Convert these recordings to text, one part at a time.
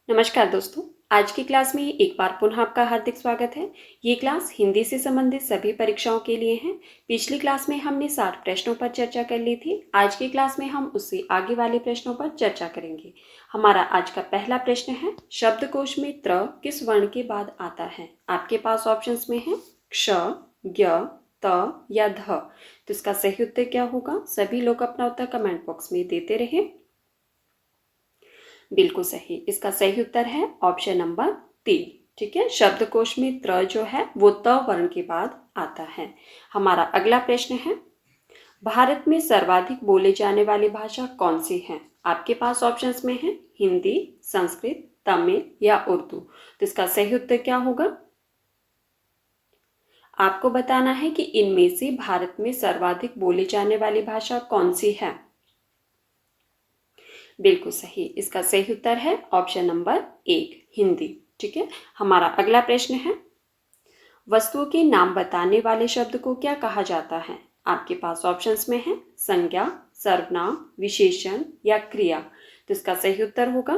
नमस्कार दोस्तों। आज की क्लास में एक बार पुनः आपका हार्दिक स्वागत है। ये क्लास हिंदी से संबंधित सभी परीक्षाओं के लिए है। पिछली क्लास में हमने 60 प्रश्नों पर चर्चा कर ली थी। आज की क्लास में हम उससे आगे वाले प्रश्नों पर चर्चा करेंगे। हमारा आज का पहला प्रश्न है, शब्दकोश में त्र किस वर्ण के बाद आता है? आपके पास ऑप्शंस में है क्ष, ज्ञ, त या ध। तो इसका सही उत्तर क्या होगा? सभी लोग अपना उत्तर कमेंट बॉक्स में देते रहे। बिल्कुल सही। इसका सही उत्तर है ऑप्शन नंबर 3। ठीक है, शब्दकोश में त्र जो है वो त वर्ण के बाद आता है। हमारा अगला प्रश्न है, भारत में सर्वाधिक बोले जाने वाली भाषा कौन सी है? आपके पास ऑप्शंस में है हिंदी, संस्कृत, तमिल या उर्दू। तो इसका सही उत्तर क्या होगा? आपको बताना है कि इनमें से भारत में सर्वाधिक बोले जाने वाली भाषा कौन सी है। बिल्कुल सही। इसका सही उत्तर है ऑप्शन नंबर 1, हिंदी। ठीक है, हमारा अगला प्रश्न है, वस्तुओं के नाम बताने वाले शब्द को क्या कहा जाता है? आपके पास ऑप्शंस में है संज्ञा, सर्वनाम, विशेषण या क्रिया। तो इसका सही उत्तर होगा,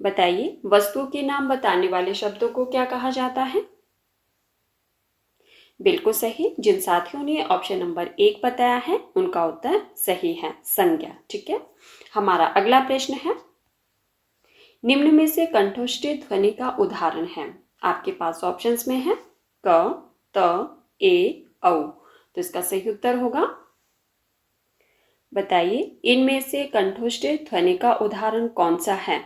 बताइए, वस्तुओं के नाम बताने वाले शब्दों को क्या कहा जाता है? बिल्कुल सही। जिन साथियों ने ऑप्शन नंबर 1 बताया है उनका उत्तर सही है, संज्ञा। ठीक है, हमारा अगला प्रश्न है, निम्न में से कंठोष्ठी ध्वनि का उदाहरण है? आपके पास ऑप्शंस में है क, त, ए, औ। तो इसका सही उत्तर होगा, बताइए, इनमें से कंठोष्ठी ध्वनि का उदाहरण कौन सा है?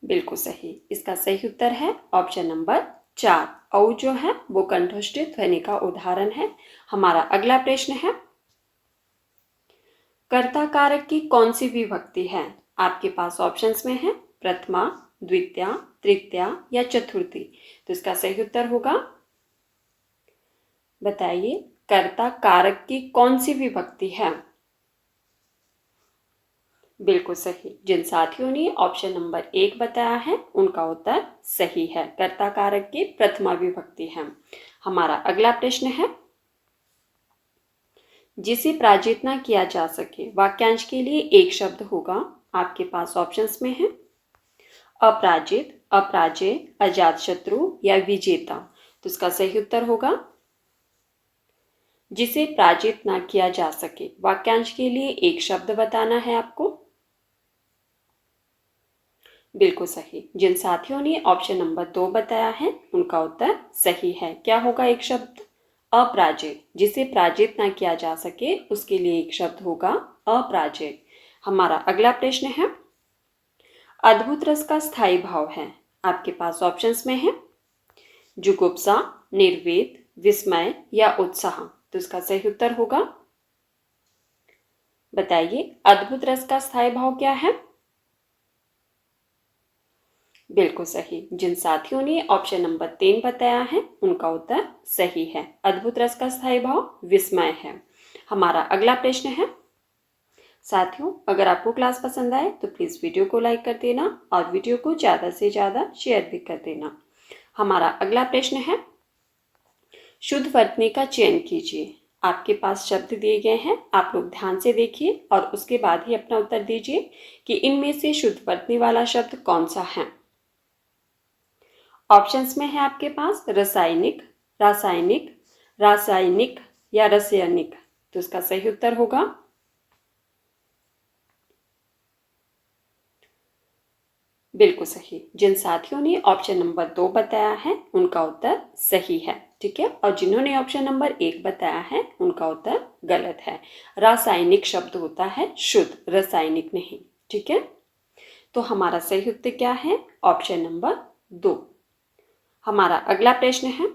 बिल्कुल सही। इसका सही उत्तर है ऑप्शन नंबर 4, औ जो है वो कंठोष्ठी ध्वनि का उदाहरण है। हमारा अगला प्रश्न है, कर्ता कारक की कौन सी विभक्ति है? आपके पास ऑप्शंस में है प्रथमा, द्वितीया, तृतीया या चतुर्थी। तो इसका सही उत्तर होगा, बताइए, कर्ता कारक की कौन सी विभक्ति है? बिल्कुल सही। जिन साथियों ने ऑप्शन नंबर 1 बताया है उनका उत्तर सही है, कर्ता कारक की प्रथमा विभक्ति है। हमारा अगला प्रश्न है, जिसे प्राजित न किया जा सके वाक्यांश के लिए एक शब्द होगा। आपके पास ऑप्शंस में है अपराजित, अपराजय, अजातशत्रु या विजेता। तो इसका सही उत्तर होगा, जिसे प्राजित न किया जा सके वाक्यांश के लिए एक शब्द बताना है आपको। बिल्कुल सही। जिन साथियों ने ऑप्शन नंबर 2 बताया है उनका उत्तर सही है। क्या होगा एक शब्द? अपराजय। जिसे प्राजित ना किया जा सके उसके लिए एक शब्द होगा अपराजय। हमारा अगला प्रश्न है, अद्भुत रस का स्थायी भाव है? आपके पास ऑप्शंस में है जुगुप्सा, निर्वेद, विस्मय या उत्साह। तो इसका सही उत्तर होगा, बताइए, अद्भुत रस का स्थायी भाव क्या है? बिल्कुल सही। जिन साथियों ने ऑप्शन नंबर 3 बताया है उनका उत्तर सही है, अद्भुत रस का स्थायी भाव विस्मय है। हमारा अगला प्रश्न है, साथियों, अगर आपको क्लास पसंद आए तो प्लीज़ वीडियो को लाइक कर देना और वीडियो को ज़्यादा से ज़्यादा शेयर भी कर देना। हमारा अगला प्रश्न है, शुद्ध वर्तनी का चयन कीजिए। आपके पास शब्द दिए गए हैं, आप लोग ध्यान से देखिए और उसके बाद ही अपना उत्तर दीजिए कि इनमें से शुद्ध वर्तनी वाला शब्द कौन सा है। ऑप्शंस में है आपके पास रासायनिक, रासायनिक, रासायनिक या रासायनिक। तो इसका सही उत्तर होगा, बिल्कुल सही। जिन साथियों ने ऑप्शन नंबर 2 बताया है उनका उत्तर सही है। ठीक है, और जिन्होंने ऑप्शन नंबर 1 बताया है उनका उत्तर गलत है। रासायनिक शब्द होता है शुद्ध, रासायनिक नहीं। ठीक है, तो हमारा सही उत्तर क्या है? Option number 2। हमारा अगला प्रश्न है,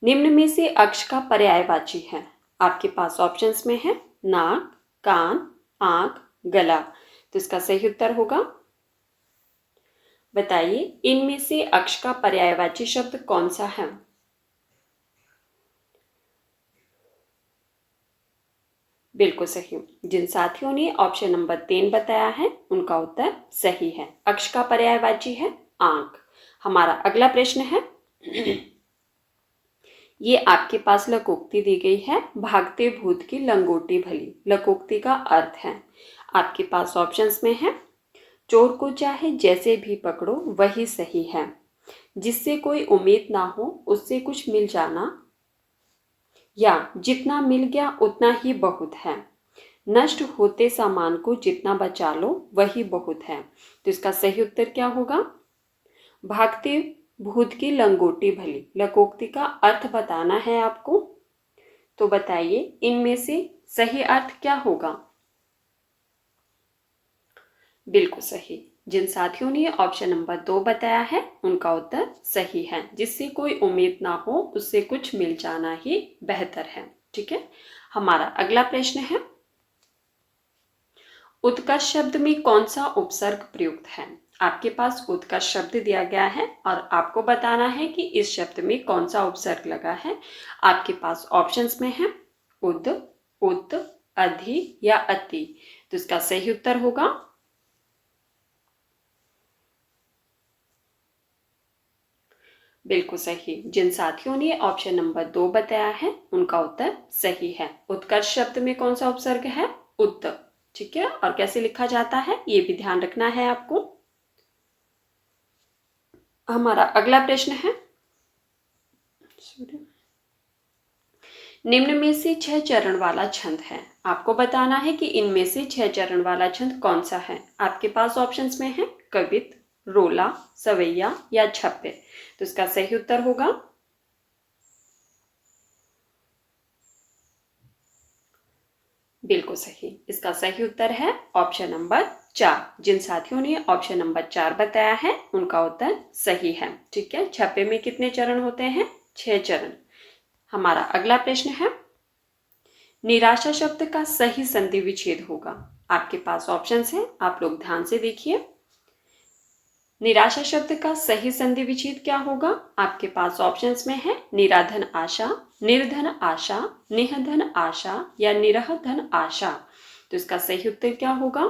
निम्न में से अक्ष का पर्यायवाची है? आपके पास ऑप्शंस में है नाक, कान, आंख, गला। तो इसका सही उत्तर होगा, बताइए, इनमें से अक्ष का पर्यायवाची शब्द कौन सा है? बिल्कुल सही। जिन साथियों ने ऑप्शन नंबर 3 बताया है उनका उत्तर सही है, अक्ष का पर्यायवाची है आंख। हमारा अगला प्रश्न है, ये आपके पास लकोक्ति दी गई है, भागते भूत की लंगोटी भली। लकोक्ति का अर्थ है, आपके पास ऑप्शंस में है, चोर को चाहे जैसे भी पकड़ो वही सही है, जिससे कोई उम्मीद ना हो उससे कुछ मिल जाना, या जितना मिल गया उतना ही बहुत है, नष्ट होते सामान को जितना बचा लो वही बहुत है। तो इसका सही उत्तर क्या होगा? भागते भूत की लंगोटी भली। लकोक्ति का अर्थ बताना है आपको, तो बताइए इनमें से सही अर्थ क्या होगा? बिल्कुल सही। जिन साथियों ने ऑप्शन नंबर 2 बताया है उनका उत्तर सही है, जिससे कोई उम्मीद ना हो उससे कुछ मिल जाना ही बेहतर है। ठीक है, हमारा अगला प्रश्न है, उत्कर्ष शब्द में कौन सा उपसर्ग प्रयुक्त है? आपके पास उत्कर्ष शब्द दिया गया है और आपको बताना है कि इस शब्द में कौन सा उपसर्ग लगा है। आपके पास ऑप्शंस में है उद, उत, अधि या अति। तो इसका सही उत्तर होगा बिल्कुल सही। जिन साथियों ने ऑप्शन नंबर 2 बताया है उनका उत्तर सही है। उत्कर्ष शब्द में कौन सा उपसर्ग है? उत। ठीक है, और कैसे लिखा जाता है ये भी ध्यान रखना है आपको। हमारा अगला प्रश्न है, निम्न में से 6 चरण वाला छंद है। आपको बताना है कि इनमें से 6 चरण वाला छंद कौन सा है। आपके पास ऑप्शंस में है कवित, रोला, सवैया या छप्पे। तो इसका सही उत्तर होगा बिल्कुल सही। इसका सही उत्तर है ऑप्शन नंबर 4। जिन साथियों ने ऑप्शन नंबर 4 बताया है उनका उत्तर सही है। ठीक है, छप्पे में कितने चरण होते हैं? 6 चरण। हमारा अगला प्रश्न है, निराशा शब्द का सही संधि विच्छेद होगा। आपके पास ऑप्शंस हैं, आप लोग ध्यान से देखिए। निराशा शब्द का सही संधि विच्छेद क्या होगा? आपके पास ऑप्शंस में है निराधन आशा, निर्धन आशा, निहधन आशा या निरहधन आशा। तो इसका सही उत्तर क्या होगा?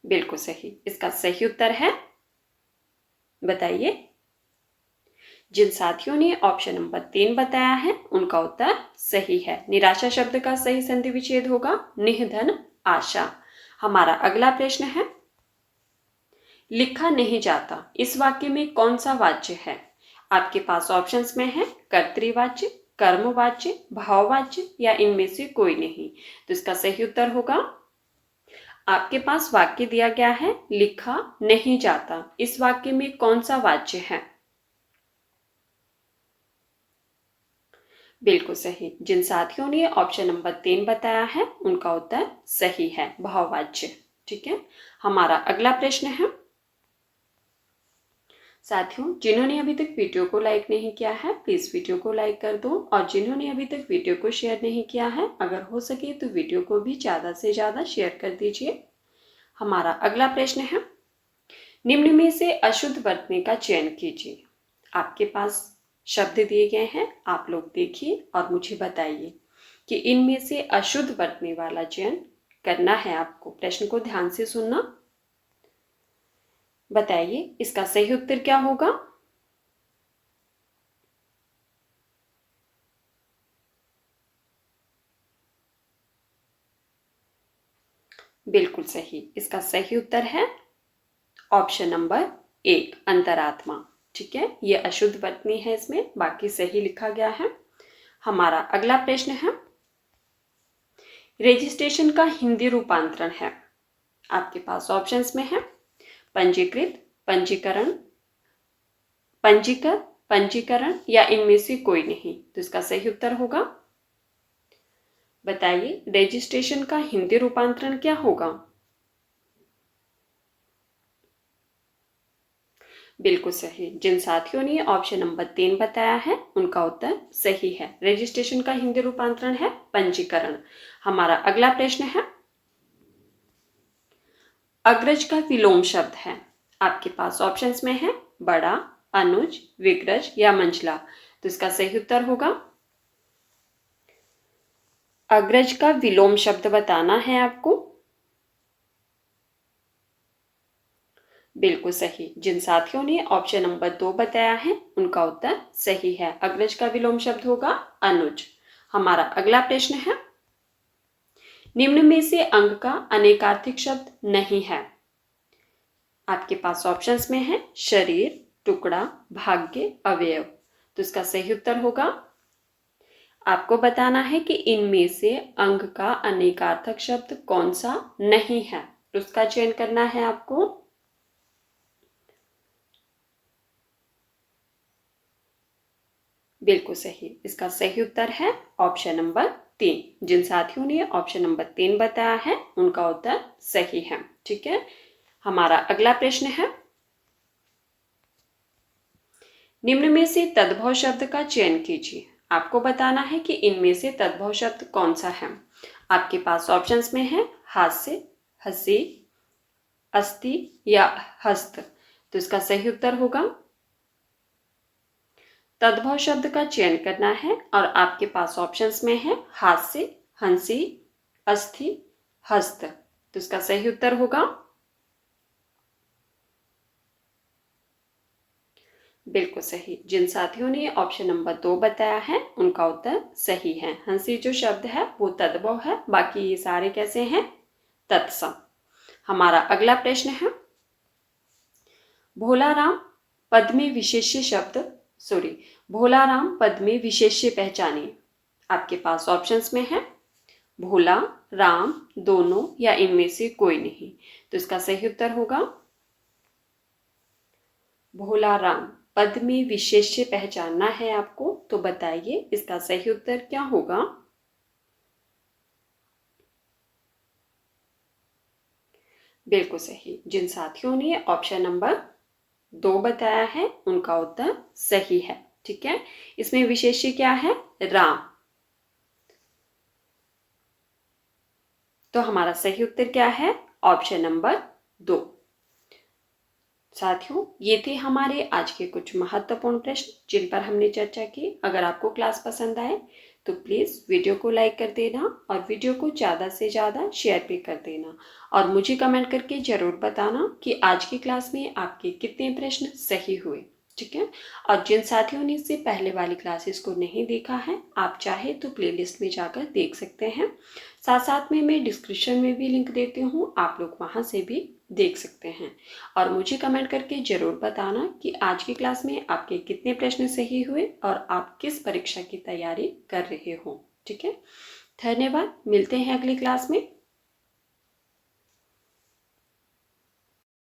बिल्कुल सही। इसका सही उत्तर है, बताइए। जिन साथियों ने ऑप्शन नंबर 3 बताया है उनका उत्तर सही है। निराशा शब्द का सही संधि विच्छेद होगा निहधन आशा। हमारा अगला प्रश्न है, लिखा नहीं जाता इस वाक्य में कौन सा वाच्य है? आपके पास ऑप्शंस में है कर्तृवाच्य, कर्मवाच्य, भाववाच्य या इनमें से कोई नहीं। तो इसका सही उत्तर होगा, आपके पास वाक्य दिया गया है लिखा नहीं जाता, इस वाक्य में कौन सा वाच्य है? बिल्कुल सही। जिन साथियों ने ऑप्शन नंबर 3 बताया है उनका उत्तर सही है, भाववाच्य। ठीक है, हमारा अगला प्रश्न है, साथियों जिन्होंने अभी तक वीडियो को लाइक नहीं किया है प्लीज वीडियो को लाइक कर दो, और जिन्होंने अभी तक वीडियो को शेयर नहीं किया है अगर हो सके तो वीडियो को भी ज्यादा से ज्यादा शेयर कर दीजिए। हमारा अगला प्रश्न है, निम्न में से अशुद्ध बरतने का चयन कीजिए। आपके पास शब्द दिए गए हैं, आप लोग देखिए और मुझे बताइए कि इनमें से अशुद्ध बरतने वाला चयन करना है आपको। प्रश्न को ध्यान से सुनना, बताइए इसका सही उत्तर क्या होगा? बिल्कुल सही। इसका सही उत्तर है ऑप्शन नंबर 1, अंतरात्मा। ठीक है, ये अशुद्ध बरतनी है, इसमें बाकी सही लिखा गया है। हमारा अगला प्रश्न है, रजिस्ट्रेशन का हिंदी रूपांतरण है। आपके पास ऑप्शंस में है पंजीकृत, पंजीकरण, पंजीकृत, पंजीकरण या इनमें से कोई नहीं। तो इसका सही उत्तर होगा, बताइए रजिस्ट्रेशन का हिंदी रूपांतरण क्या होगा? बिल्कुल सही। जिन साथियों ने ऑप्शन नंबर 3 बताया है उनका उत्तर सही है। रजिस्ट्रेशन का हिंदी रूपांतरण है पंजीकरण। हमारा अगला प्रश्न है, अग्रज का विलोम शब्द है। आपके पास ऑप्शंस में है बड़ा, अनुज, विग्रज या मंझला। तो इसका सही उत्तर होगा, अग्रज का विलोम शब्द बताना है आपको। बिल्कुल सही। जिन साथियों ने ऑप्शन नंबर 2 बताया है उनका उत्तर सही है। अग्रज का विलोम शब्द होगा अनुज। हमारा अगला प्रश्न है, निम्न में से अंग का अनेकार्थिक शब्द नहीं है। आपके पास ऑप्शंस में है शरीर, टुकड़ा, भाग्य, अवयव। तो इसका सही उत्तर होगा, आपको बताना है कि इनमें से अंग का अनेकार्थक शब्द कौन सा नहीं है, उसका चयन करना है आपको। बिल्कुल सही। इसका सही उत्तर है ऑप्शन नंबर 3। जिन साथियों ने ऑप्शन नंबर 3 बताया है उनका उत्तर सही है। ठीक है, हमारा अगला प्रश्न है, निम्न में से तद्भव शब्द का चयन कीजिए। आपको बताना है कि इनमें से तद्भव शब्द कौन सा है। आपके पास ऑप्शंस में है हास्य, हंसी, अस्थि या हस्त। तो इसका सही उत्तर होगा, तद्भव शब्द का चयन करना है और आपके पास ऑप्शंस में है हास्य, हंसी, अस्थि, हस्त। तो इसका सही उत्तर होगा, बिल्कुल सही। जिन साथियों ने ऑप्शन नंबर 2 बताया है उनका उत्तर सही है। हंसी जो शब्द है वो तद्भव है, बाकी ये सारे कैसे हैं, तत्सम। हमारा अगला प्रश्न है, भोलाराम पद में विशेष्य शब्द भोलाराम पद में विशेष्य पहचानिए। आपके पास ऑप्शंस में है भोला, राम, दोनों या इनमें से कोई नहीं। तो इसका सही उत्तर होगा, भोलाराम पद में विशेष्य पहचानना है आपको। तो बताइए इसका सही उत्तर क्या होगा। बिल्कुल सही। जिन साथियों ने ऑप्शन नंबर 2 बताया है उनका उत्तर सही है। ठीक है, इसमें विशेष्य क्या है, राम। तो हमारा सही उत्तर क्या है, ऑप्शन नंबर 2। साथियों, ये थे हमारे आज के कुछ महत्वपूर्ण प्रश्न जिन पर हमने चर्चा की। अगर आपको क्लास पसंद आए तो प्लीज़ वीडियो को लाइक कर देना और वीडियो को ज़्यादा से ज़्यादा शेयर भी कर देना और मुझे कमेंट करके ज़रूर बताना कि आज की क्लास में आपके कितने प्रश्न सही हुए। ठीक है, और जिन साथियों ने इससे पहले वाली क्लासेस को नहीं देखा है, आप चाहे तो प्लेलिस्ट में जाकर देख सकते हैं। साथ साथ में मैं डिस्क्रिप्शन में भी लिंक देती हूँ, आप लोग वहाँ से भी देख सकते हैं। और मुझे कमेंट करके ज़रूर बताना कि आज की क्लास में आपके कितने प्रश्न सही हुए और आप किस परीक्षा की तैयारी कर रहे हो। ठीक है, धन्यवाद। मिलते हैं अगली क्लास में।